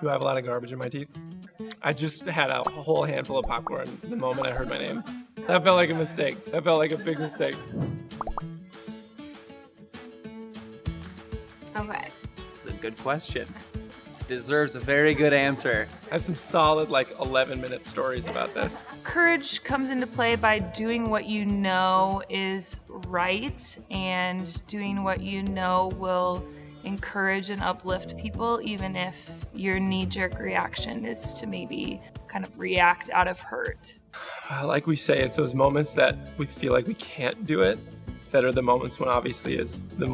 Do I have a lot of garbage in my teeth? I just had a whole handful of popcorn the moment I heard my name. That felt like a mistake. That felt like a big mistake. Okay. This is a good question. Deserves a very good answer. I have some solid 11-minute stories about this. Courage comes into play by doing what you know is right and doing what you know will encourage and uplift people, even if your knee-jerk reaction is to maybe kind of react out of hurt. Like we say, it's those moments that we feel like we can't do it that are the moments when obviously is the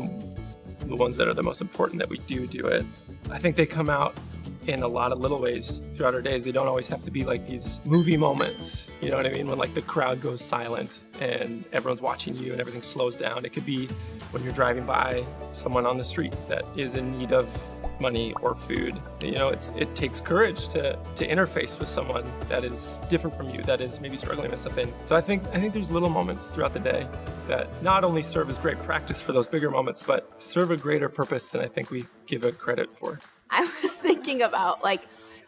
ones that are the most important that we do it. I think they come out in a lot of little ways throughout our days. They don't always have to be like these movie moments, you know what I mean? When the crowd goes silent and everyone's watching you and everything slows down. It could be when you're driving by someone on the street that is in need of money or food. You know, it takes courage to interface with someone that is different from you, that is maybe struggling with something. So I think there's little moments throughout the day that not only serve as great practice for those bigger moments, but serve a greater purpose than I think we give it credit for. I was thinking about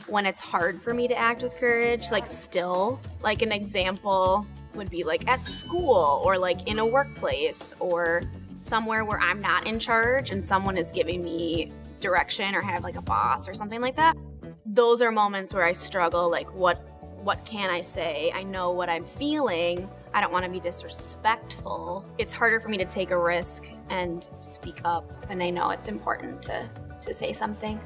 when it's hard for me to act with courage, still, an example would be at school or in a workplace or somewhere where I'm not in charge and someone is giving me direction or have a boss or something like that. Those are moments where I struggle, what can I say? I know what I'm feeling. I don't want to be disrespectful. It's harder for me to take a risk and speak up than I know it's important to say something.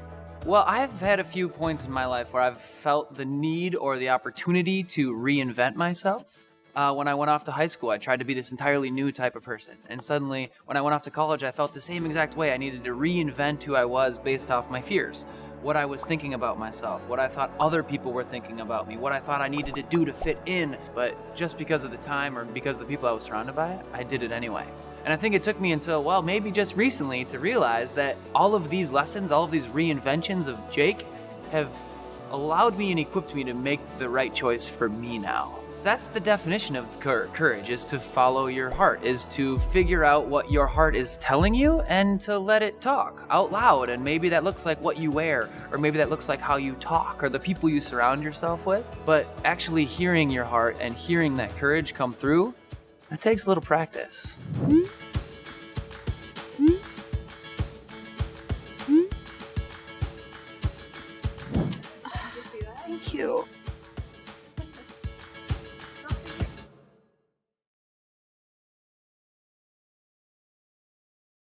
Well, I've had a few points in my life where I've felt the need or the opportunity to reinvent myself. When I went off to high school, I tried to be this entirely new type of person. And suddenly, when I went off to college, I felt the same exact way. I needed to reinvent who I was based off my fears, what I was thinking about myself, what I thought other people were thinking about me, what I thought I needed to do to fit in. But just because of the time or because of the people I was surrounded by, I did it anyway. And I think it took me until, maybe just recently to realize that all of these lessons, all of these reinventions of Jake have allowed me and equipped me to make the right choice for me now. That's the definition of courage, is to follow your heart, is to figure out what your heart is telling you and to let it talk out loud. And maybe that looks like what you wear, or maybe that looks like how you talk or the people you surround yourself with. But actually hearing your heart and hearing that courage come through, that takes a little practice.